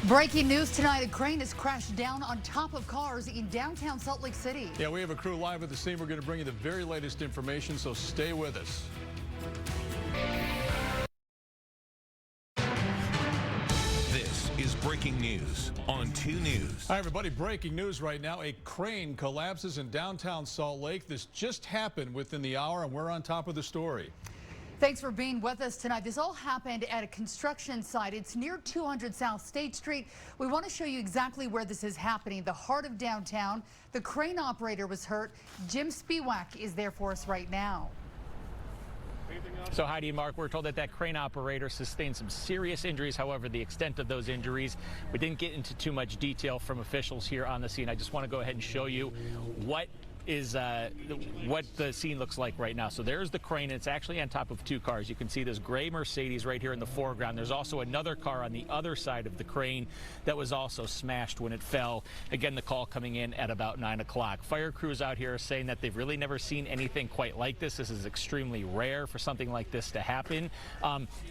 Breaking news tonight, a crane has crashed down on top of cars in downtown Salt Lake City. Yeah, we have a crew live at the scene. We're going to bring you the very latest information, so stay with us. This is breaking news on 2 News. Hi, everybody. Breaking news right now. A crane collapses in downtown Salt Lake. This just happened within the hour, and we're on top of the story. Thanks for being with us tonight. This all happened at a construction site. It's near 200 South State Street. We want to show you exactly where this is happening, the heart of downtown. The crane operator was hurt. Jim SPIEWAK is there for us right now. So Heidi and Mark, we're told that that crane operator sustained some serious injuries. However, the extent of those injuries, we didn't get into too much detail from officials here on the scene. I just want to go ahead and show you what the scene looks like right now. So there's the crane, and it's actually on top of 2 cars. You can see this gray Mercedes right here in the foreground. There's also another car on the other side of the crane that was also smashed when it fell. Again, the call coming in at about 9 o'clock. Fire crews out here are saying that they've really never seen anything quite like this. This is extremely rare for something like this to happen.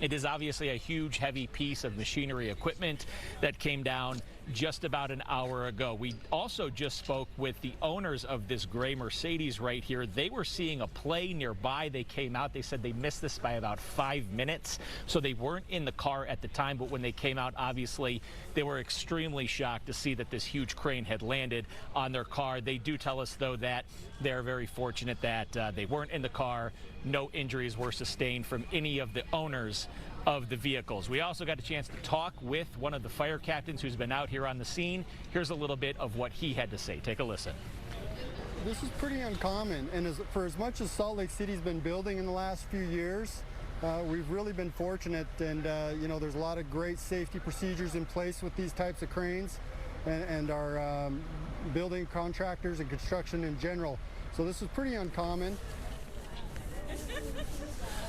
It is obviously a huge, heavy piece of machinery equipment that came down just about an hour ago. We also just spoke with the owners of this gray Mercedes right here. They were seeing a play nearby. They came out. They said they missed this by about 5 minutes, so they weren't in the car at the time. But when they came out, obviously, they were extremely shocked to see that this huge crane had landed on their car. They do tell us, though, that they're very fortunate that they weren't in the car. No injuries were sustained from any of the owners of the vehicles. We also got a chance to talk with one of the fire captains who's been out here on the scene. Here's a little bit of what he had to say. Take a listen. This is pretty uncommon, and for as much as Salt Lake City's been building in the last few years, we've really been fortunate, and you know, there's a lot of great safety procedures in place with these types of cranes and our building contractors and construction in general. So this is pretty uncommon.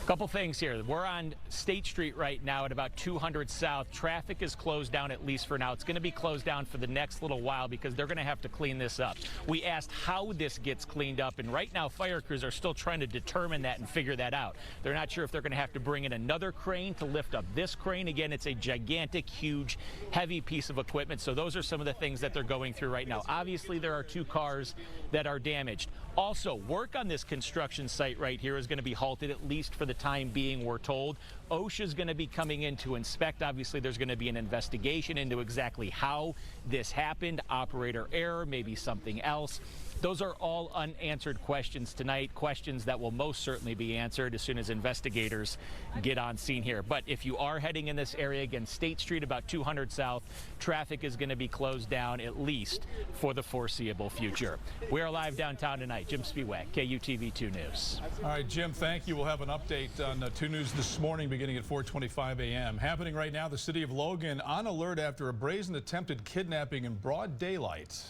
Couple things here. We're on State Street right now at about 200 South. Traffic is closed down, at least for now. It's going to be closed down for the next little while because they're going to have to clean this up. We asked how this gets cleaned up, and right now fire crews are still trying to determine that and figure that out. They're not sure if they're going to have to bring in another crane to lift up this crane. Again, it's a gigantic, huge, heavy piece of equipment. So those are some of the things that they're going through right now. Obviously, there are 2 cars that are damaged. Also, work on this construction site right here is going to be halted, at least for the time being, we're told. OSHA is going to be coming in to inspect. Obviously, there's going to be an investigation into exactly how this happened, operator error, maybe something else. Those are all unanswered questions tonight, questions that will most certainly be answered as soon as investigators get on scene here. But if you are heading in this area, again, State Street, about 200 South, traffic is going to be closed down at least for the foreseeable future. We are live downtown tonight. Jim SPIEWAK, KUTV 2 News. All right, Jim, thank you. We'll have an update on 2 News this morning beginning at 4:25 a.m. Happening right now, the city of Logan on alert after a brazen attempted kidnapping in broad daylight.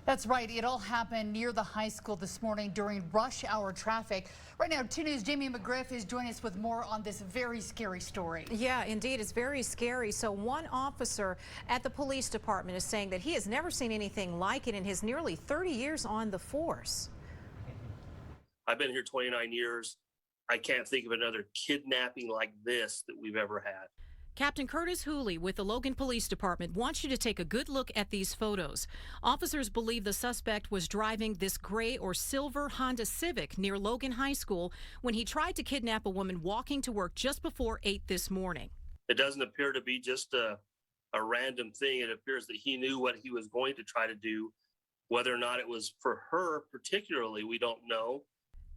That's right. It all happened near the high school this morning during rush hour traffic. Right now, 2 News' Jamie McGriff is joining us with more on this very scary story. Yeah, indeed. It's very scary. So one officer at the police department is saying that he has never seen anything like it in his nearly 30 years on the force. I've been here 29 years. I can't think of another kidnapping like this that we've ever had. Captain Curtis Hooley with the Logan Police Department wants you to take a good look at these photos. Officers believe the suspect was driving this gray or silver Honda Civic near Logan High School when he tried to kidnap a woman walking to work just before 8 this morning. It doesn't appear to be just a random thing. It appears that he knew what he was going to try to do. Whether or not it was for her particularly, we don't know.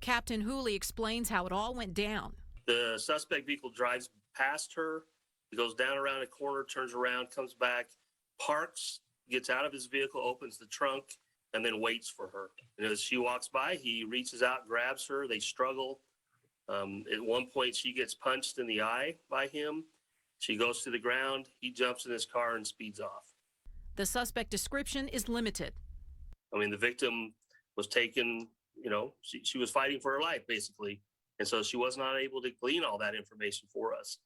Captain Hooley explains how it all went down. The suspect vehicle drives past her. He goes down around a corner, turns around, comes back, parks, gets out of his vehicle, opens the trunk, and then waits for her. And as she walks by, he reaches out, grabs her. They struggle. At one point, she gets punched in the eye by him. She goes to the ground. He jumps in his car and speeds off. The suspect description is limited. I mean, the victim was taken, you know, she was fighting for her life, basically. And so she was not able to glean all that information for us.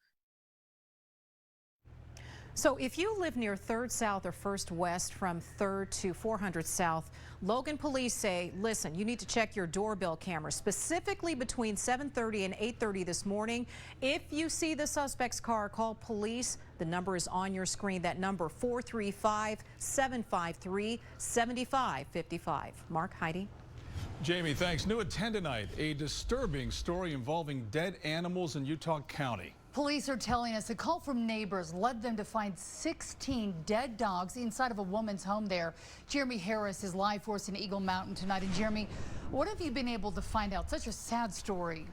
So if you live near 3rd South or 1st West from 3rd to 400 South, Logan police say, listen, you need to check your doorbell cameras, specifically between 7:30 and 8:30 this morning. If you see the suspect's car, call police. The number is on your screen. That number, 435-753-7555. Mark, Heidi. Jamie, thanks. New at 10 tonight, a disturbing story involving dead animals in Utah County. Police are telling us a call from neighbors led them to find 16 dead dogs inside of a woman's home there. Jeremy Harris is live for us in Eagle Mountain tonight. And Jeremy, what have you been able to find out? Such a sad story.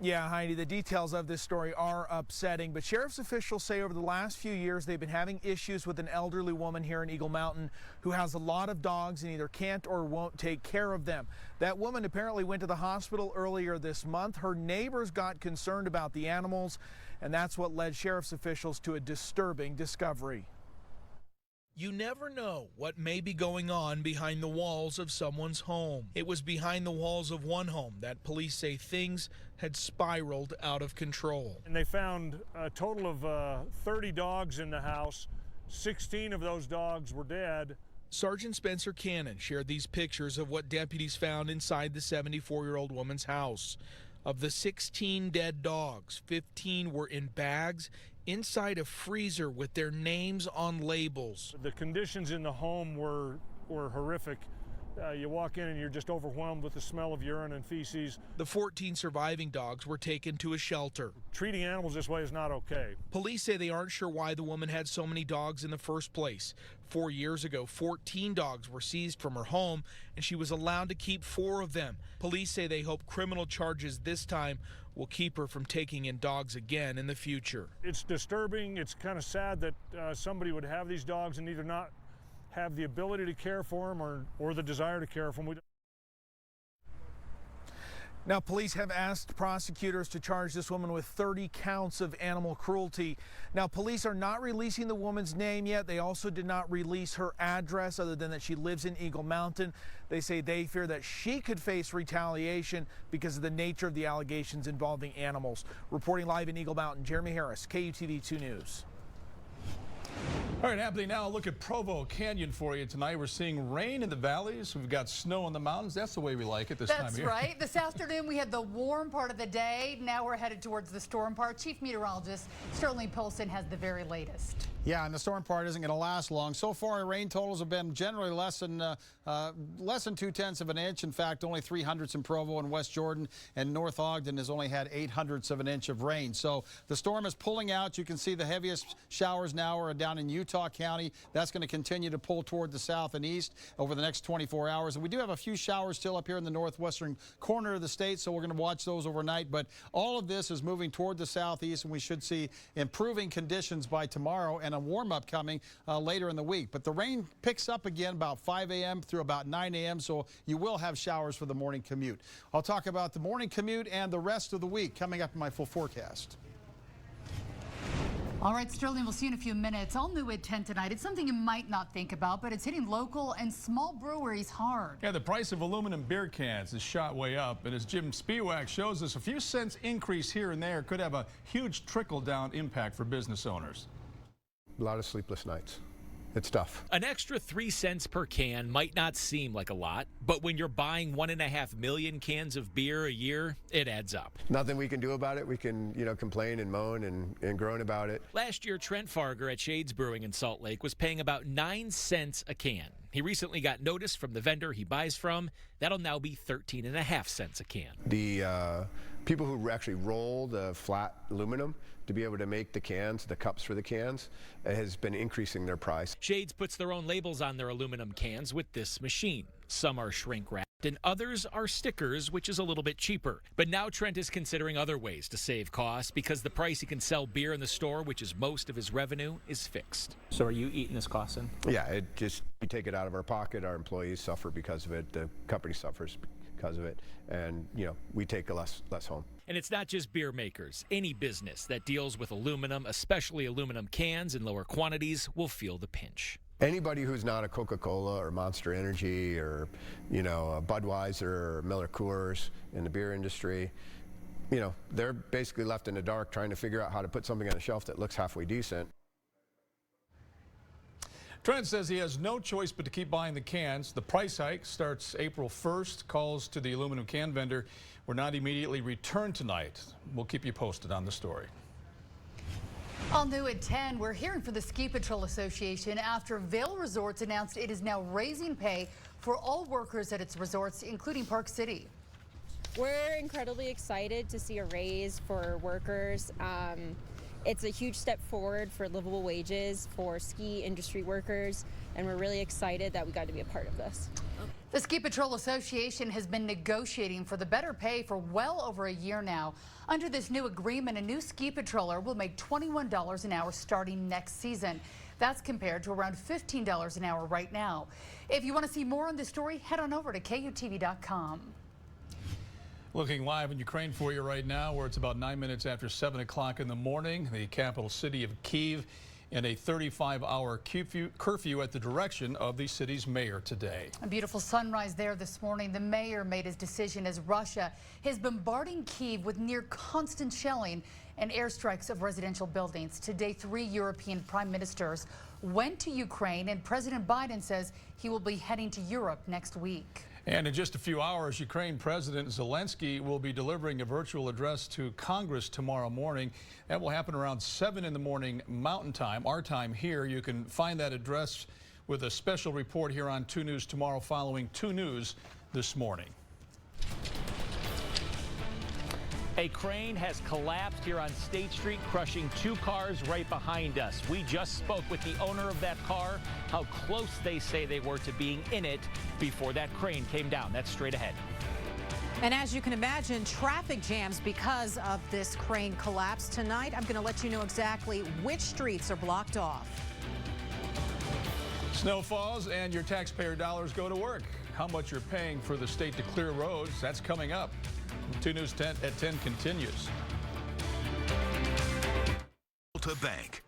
Yeah, Heidi, the details of this story are upsetting, but sheriff's officials say over the last few years they've been having issues with an elderly woman here in Eagle Mountain who has a lot of dogs and either can't or won't take care of them. That woman apparently went to the hospital earlier this month. Her neighbors got concerned about the animals, and that's what led sheriff's officials to a disturbing discovery. You never know what may be going on behind the walls of someone's home. It was behind the walls of one home that police say things had spiraled out of control. And they found a total of 30 dogs in the house. 16 of those dogs were dead. Sergeant Spencer Cannon shared these pictures of what deputies found inside the 74-year-old woman's house. Of the 16 dead dogs, 15 were in bags inside a freezer with their names on labels. The conditions in the home were horrific. You walk in and you're just overwhelmed with the smell of urine and feces. The 14 surviving dogs were taken to a shelter. Treating animals this way is not okay. Police say they aren't sure why the woman had so many dogs in the first place. 4 years ago, 14 dogs were seized from her home, and she was allowed to keep 4 of them. Police say they hope criminal charges this time will keep her from taking in dogs again in the future. It's disturbing. It's kind of sad that somebody would have these dogs and either not have the ability to care for them or the desire to care for them. Now, police have asked prosecutors to charge this woman with 30 counts of animal cruelty. Now, police are not releasing the woman's name yet. They also did not release her address other than that she lives in Eagle Mountain. They say they fear that she could face retaliation because of the nature of the allegations involving animals. Reporting live in Eagle Mountain, Jeremy Harris, KUTV 2 News. All right, happening now, a look at Provo Canyon for you tonight. We're seeing rain in the valleys. We've got snow in the mountains. That's the way we like it this time of year. That's right. This afternoon, we had the warm part of the day. Now we're headed towards the storm part. Chief Meteorologist Sterling Poulson has the very latest. Yeah, and the storm part isn't going to last long. So far, the rain totals have been generally less than 2/10 of an inch. In fact, only 3/100 in Provo and West Jordan, and North Ogden has only had 8/100 of an inch of rain. So the storm is pulling out. You can see the heaviest showers now are down in Utah County. That's going to continue to pull toward the south and east over the next 24 hours. And we do have a few showers still up here in the northwestern corner of the state, so we're going to watch those overnight. But all of this is moving toward the southeast, and we should see improving conditions by tomorrow and a warm-up coming later in the week. But the rain picks up again about 5 a.m. through about 9 a.m., so you will have showers for the morning commute. I'll talk about the morning commute and the rest of the week coming up in my full forecast. All right, Sterling, we'll see you in a few minutes. All new at 10 tonight. It's something you might not think about, but it's hitting local and small breweries hard. Yeah, the price of aluminum beer cans is shot way up, and as Jim SPIEWAK shows us, a few cents increase here and there could have a huge trickle-down impact for business owners. A lot of sleepless nights. It's tough. An extra 3 cents per can might not seem like a lot, but when you're buying 1.5 million cans of beer a year, it adds up. Nothing we can do about it. We can, complain and moan and groan about it. Last year, Trent Farger at Shades Brewing in Salt Lake was paying about 9 cents a can. He recently got notice from the vendor he buys from. That'll now be 13.5 cents a can. The people who actually roll the flat aluminum to be able to make the cans, the cups for the cans, has been increasing their price. Shades puts their own labels on their aluminum cans with this machine. Some are shrink wrapped and others are stickers, which is a little bit cheaper. But now Trent is considering other ways to save costs because the price he can sell beer in the store, which is most of his revenue, is fixed. So are you eating this cost in? Yeah, we take it out of our pocket. Our employees suffer because of it. The company suffers because of it, and we take less home. And it's not just beer makers. Any business that deals with aluminum, especially aluminum cans in lower quantities, will feel the pinch. Anybody who's not a Coca-Cola or Monster Energy or a Budweiser or Miller Coors in the beer industry, you know, they're basically left in the dark trying to figure out how to put something on a shelf that looks halfway decent. Trent says he has no choice but to keep buying the cans. The price hike starts April 1st. Calls to the aluminum can vendor were not immediately returned tonight. We'll keep you posted on the story. All new at 10, we're hearing from the Ski Patrol Association after Vail Resorts announced it is now raising pay for all workers at its resorts, including Park City. We're incredibly excited to see a raise for workers. It's a huge step forward for livable wages for ski industry workers, and we're really excited that we got to be a part of this. The Ski Patrol Association has been negotiating for the better pay for well over a year now. Under this new agreement, a new ski patroller will make $21 an hour starting next season. That's compared to around $15 an hour right now. If you want to see more on this story, head on over to KUTV.com. Looking live in Ukraine for you right now, where it's about 9 minutes after 7 o'clock in the morning. The capital city of Kyiv in a 35-hour curfew at the direction of the city's mayor today. A beautiful sunrise there this morning. The mayor made his decision as Russia is bombarding Kyiv with near constant shelling and airstrikes of residential buildings. Today, 3 European prime ministers went to Ukraine, and President Biden says he will be heading to Europe next week. And in just a few hours, Ukraine President Zelensky will be delivering a virtual address to Congress tomorrow morning. That will happen around 7 in the morning Mountain Time, our time here. You can find that address with a special report here on 2 News tomorrow following 2 News this morning. A crane has collapsed here on State Street, crushing 2 cars right behind us. We just spoke with the owner of that car, how close they say they were to being in it before that crane came down. That's straight ahead. And as you can imagine, traffic jams because of this crane collapse tonight. I'm going to let you know exactly which streets are blocked off. Snow falls and your taxpayer dollars go to work. How much you're paying for the state to clear roads, that's coming up. 2 News 10 at 10 continues. To bank.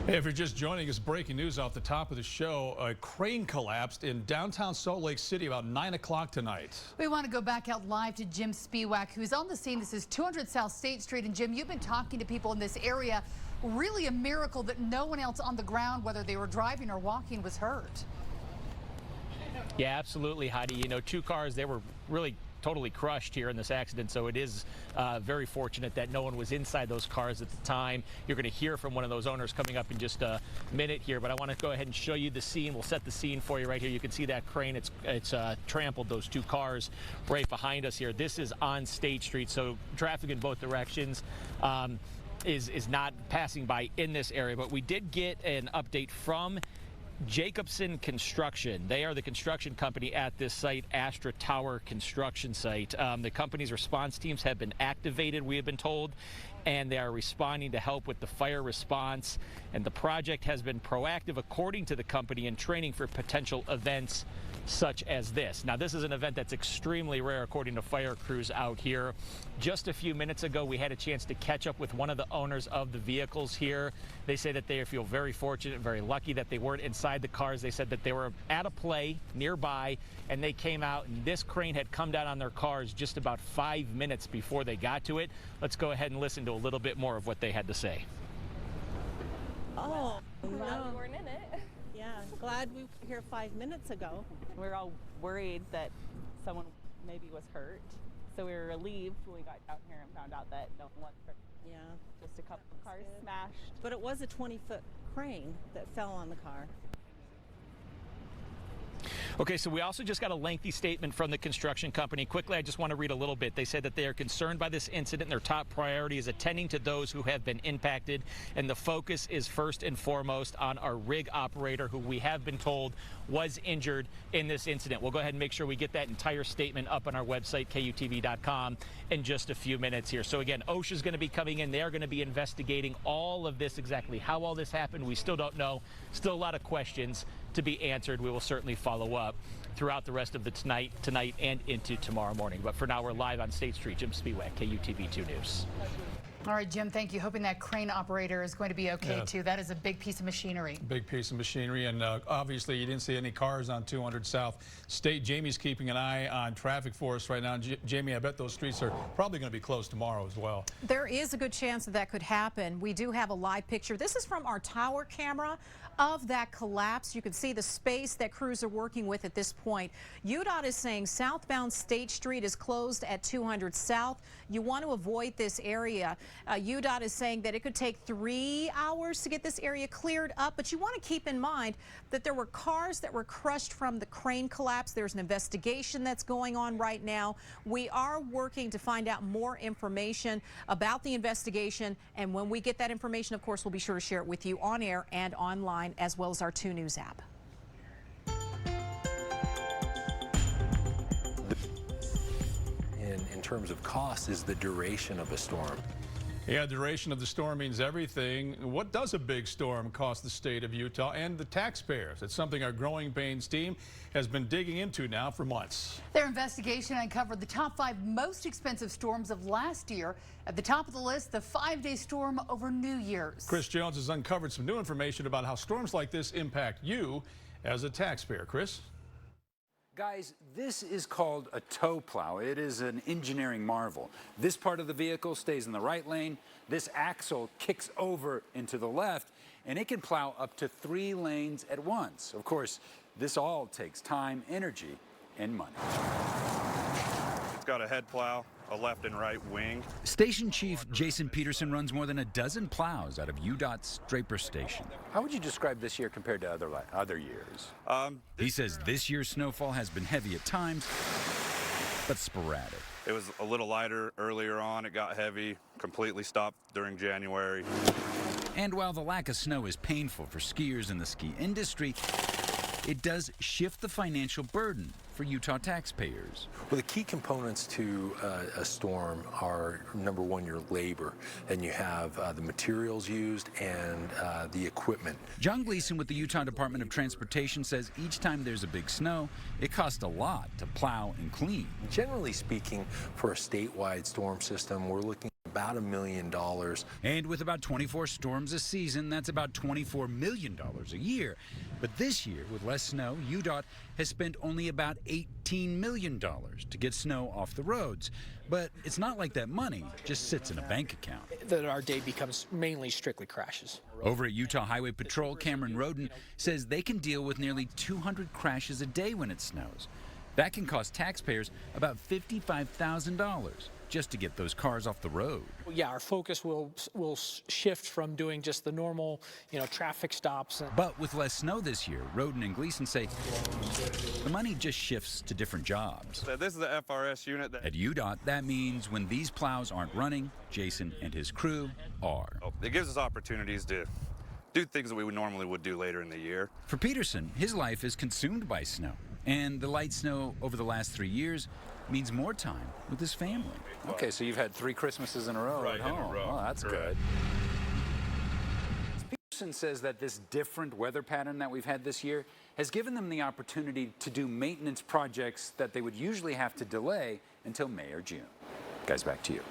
Hey, if you're just joining us, breaking news off the top of the show. A crane collapsed in downtown Salt Lake City about 9 o'clock tonight. We want to go back out live to Jim SPIEWAK, who's on the scene. This is 200 South State Street. And Jim, you've been talking to people in this area. Really a miracle that no one else on the ground, whether they were driving or walking, was hurt. Yeah, absolutely, Heidi. You know, 2 cars, they were really totally crushed here in this accident, so it is very fortunate that no one was inside those cars at the time. You're going to hear from one of those owners coming up in just a minute here, but I want to go ahead and show you the scene. We'll set the scene for you right here. You can see that crane. It's trampled those 2 cars right behind us here. This is on State Street, so traffic in both directions is not passing by in this area, but we did get an update from Jacobson Construction. They are the construction company at this site, Astra Tower construction site. The company's response teams have been activated, we have been told, and they are responding to help with the fire response. And the project has been proactive, according to the company, in training for potential events such as this. Now, this is an event that's extremely rare, according to fire crews out here. Just a few minutes ago, we had a chance to catch up with one of the owners of the vehicles here. They say that they feel very fortunate, very lucky that they weren't inside the cars. They said that they were at a play nearby, and they came out, and this crane had come down on their cars just about 5 minutes before they got to it. Let's go ahead and listen to a little bit more of what they had to say. Oh, Glad we weren't in it. yeah, glad we were here 5 minutes ago. We were all worried that someone maybe was hurt, so we were relieved when we got down here and found out that no one was hurt. Yeah. Just a couple of cars smashed. But it was a 20-foot crane that fell on the car. Okay, so we also just got a lengthy statement from the construction company. Quickly, I just want to read a little bit. They said that they are concerned by this incident, and their top priority is attending to those who have been impacted, and the focus is first and foremost on our rig operator, who we have been told was injured in this incident. We'll go ahead and make sure we get that entire statement up on our website, KUTV.com, in just a few minutes here. So again, OSHA is going to be coming in. They're going to be investigating all of this, exactly how all this happened. We still don't know. Still a lot of questions to be answered. We will certainly follow up throughout the rest of the tonight and into tomorrow morning. But for now, we're live on State Street. Jim SPIEWAK, KUTV 2 News. All right, Jim, thank you. Hoping that crane operator is going to be okay, too. That is a big piece of machinery. Big piece of machinery, and obviously you didn't see any cars on 200 South State. Jamie's keeping an eye on traffic for us right now. Jamie, I bet those streets are probably going to be closed tomorrow as well. There is a good chance that that could happen. We do have a live picture. This is from our tower camera of that collapse. You can see the space that crews are working with at this point. UDOT is saying southbound State Street is closed at 200 South. You want to avoid this area. UDOT is saying that it could take 3 hours to get this area cleared up, but you want to keep in mind that there were cars that were crushed from the crane collapse. There's an investigation that's going on right now. We are working to find out more information about the investigation, and when we get that information, of course, we'll be sure to share it with you on air and online, as well as our 2 News app. In terms of cost is the duration of a storm. Yeah, duration of the storm means everything. What does a big storm cost the state of Utah and the taxpayers? It's something our Growing Pains team has been digging into now for months. Their investigation uncovered the top 5 most expensive storms of last year. At the top of the list, the 5-day storm over New Year's. Chris Jones has uncovered some new information about how storms like this impact you as a taxpayer. Chris? Guys, this is called a tow plow. It is an engineering marvel. This part of the vehicle stays in the right lane. This axle kicks over into the left, and it can plow up to 3 lanes at once. Of course, this all takes time, energy, and money. It's got a head plow, a left and right wing. Station Chief Jason Peterson runs more than a dozen plows out of UDOT's Draper Station. How would you describe this year compared to other years? He says this year's snowfall has been heavy at times, but sporadic. It was a little lighter earlier on. It got heavy, completely stopped during January. And while the lack of snow is painful for skiers in the ski industry, it does shift the financial burden for Utah taxpayers. Well, the key components to a storm are, number one, your labor, and you have the materials used and the equipment. John Gleason with the Utah Department of Transportation says each time there's a big snow, it costs a lot to plow and clean. Generally speaking, for a statewide storm system, we're looking at about $1 million. And with about 24 storms a season, that's about $24 million a year. But this year, with less snow, UDOT has spent only about $18 million to get snow off the roads. But it's not like that money just sits in a bank account. That our day becomes mainly strictly crashes. Over at Utah Highway Patrol, Cameron Roden says they can deal with nearly 200 crashes a day when it snows. That can cost taxpayers about $55,000 just to get those cars off the road. Yeah, our focus will shift from doing just the normal, traffic stops. But with less snow this year, Roden and Gleason say the money just shifts to different jobs. So this is the FRS unit. At UDOT, that means when these plows aren't running, Jason and his crew are. It gives us opportunities to do things that we normally would do later in the year. For Peterson, his life is consumed by snow. And the light snow over the last 3 years means more time with his family. Okay, so you've had 3 Christmases in a row at home. Oh, that's good. Peterson says that this different weather pattern that we've had this year has given them the opportunity to do maintenance projects that they would usually have to delay until May or June. Guys, back to you.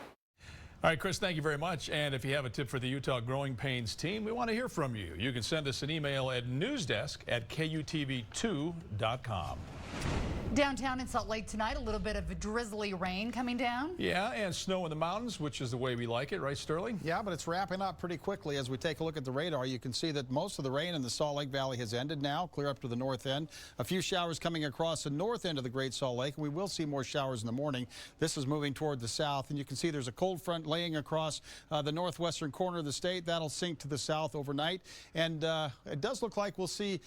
All right, Chris, thank you very much. And if you have a tip for the Utah Growing Pains team, we want to hear from you. You can send us an email at newsdesk@KUTV2.com. Downtown in Salt Lake tonight, a little bit of drizzly rain coming down. Yeah, and snow in the mountains, which is the way we like it, right, Sterling? Yeah, but it's wrapping up pretty quickly. As we take a look at the radar, you can see that most of the rain in the Salt Lake Valley has ended now, clear up to the north end. A few showers coming across the north end of the Great Salt Lake. We will see more showers in the morning. This is moving toward the south, and you can see there's a cold front laying across the northwestern corner of the state. That'll sink to the south overnight, and it does look like we'll see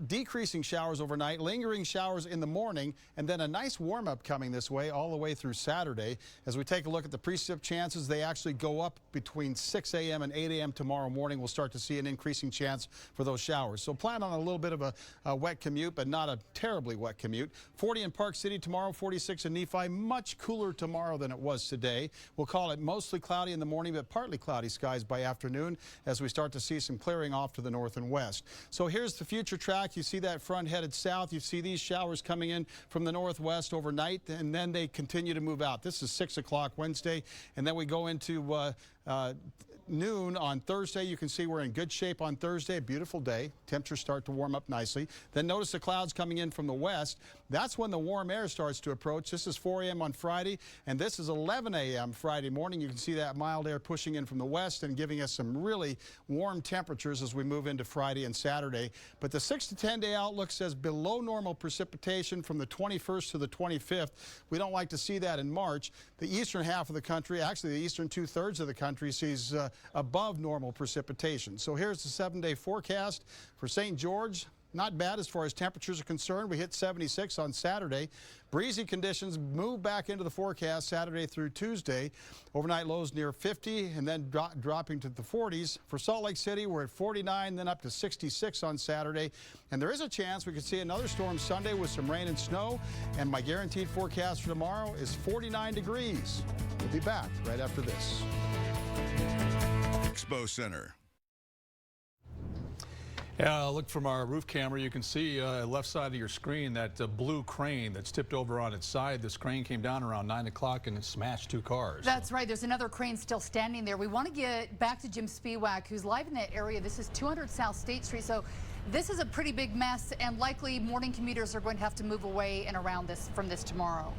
decreasing showers overnight, lingering showers in the morning, and then a nice warm-up coming this way all the way through Saturday. As we take a look at the precip chances, they actually go up between 6 a.m. and 8 a.m. tomorrow morning. We'll start to see an increasing chance for those showers. So plan on a little bit of a wet commute, but not a terribly wet commute. 40 in Park City tomorrow, 46 in Nephi. Much cooler tomorrow than it was today. We'll call it mostly cloudy in the morning, but partly cloudy skies by afternoon as we start to see some clearing off to the north and west. So here's the future track. You see that front headed south. You see these showers coming in from the northwest overnight, and then they continue to move out. This is 6 o'clock Wednesday, and then we go into noon on Thursday. You can see we're in good shape on Thursday. A beautiful day. Temperatures start to warm up nicely. Then notice the clouds coming in from the west. That's when the warm air starts to approach. This is 4 a.m. on Friday, and this is 11 a.m. Friday morning. You can see that mild air pushing in from the west and giving us some really warm temperatures as we move into Friday and Saturday. But the 6 to 10 day outlook says below normal precipitation from the 21st to the 25th. We don't like to see that in March. The eastern half of the country, actually the eastern 2/3 of the country, sees above normal precipitation. So here's the 7-day forecast for St. George. Not bad as far as temperatures are concerned. We hit 76 on Saturday. Breezy conditions move back into the forecast Saturday through Tuesday. Overnight lows near 50 and then dropping to the 40s. For Salt Lake City, we're at 49, then up to 66 on Saturday. And there is a chance we could see another storm Sunday with some rain and snow. And my guaranteed forecast for tomorrow is 49 degrees. We'll be back right after this. Expo Center. Yeah, look from our roof camera. You can see left side of your screen that blue crane that's tipped over on its side. This crane came down around 9 o'clock and it smashed 2 cars. That's right. There's another crane still standing there. We want to get back to Jim SPIEWAK, who's live in that area. This is 200 South State Street. So this is a pretty big mess, and likely morning commuters are going to have to move away and around this from this tomorrow.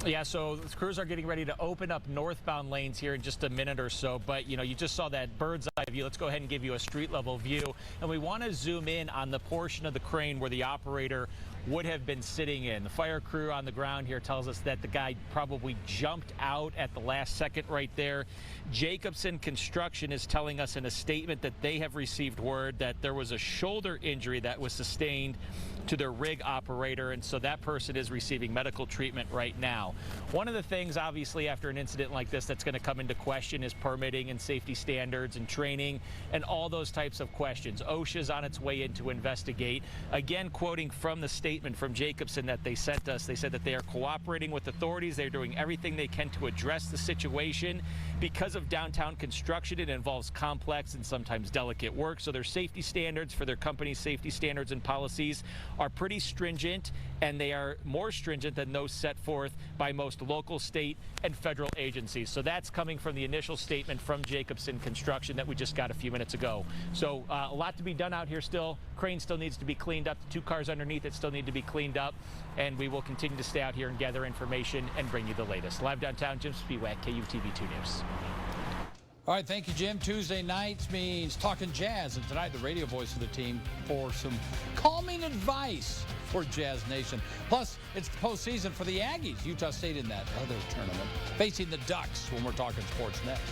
Yeah, so the crews are getting ready to open up northbound lanes here in just a minute or so. But, you know, you just saw that bird's eye view. Let's go ahead and give you a street level view. And we want to zoom in on the portion of the crane where the operator would have been sitting in. The fire crew on the ground here tells us that the guy probably jumped out at the last second right there. Jacobson Construction is telling us in a statement that they have received word that there was a shoulder injury that was sustained to their rig operator, and so that person is receiving medical treatment right now. One of the things, obviously, after an incident like this that's going to come into question is permitting and safety standards and training and all those types of questions. OSHA's on its way in to investigate. Again, quoting from the statement from Jacobson that they sent us, they said that they are cooperating with authorities. They're doing everything they can to address the situation. Because of downtown construction, it involves complex and sometimes delicate work, so their safety standards for their company's safety standards and policies are pretty stringent, and they are more stringent than those set forth by most local, state, and federal agencies. So that's coming from the initial statement from Jacobson Construction that we just got a few minutes ago. So a lot to be done out here still. Crane still needs to be cleaned up. The 2 cars underneath it still need to be cleaned up, and we will continue to stay out here and gather information and bring you the latest. Live downtown, Jim SPIEWAK, KUTV 2 News. All right, thank you, Jim. Tuesday nights means talking jazz, and tonight the radio voice of the team for some calming advice for Jazz Nation. Plus, it's the postseason for the Aggies. Utah State in that other tournament, facing the Ducks when we're talking sports next.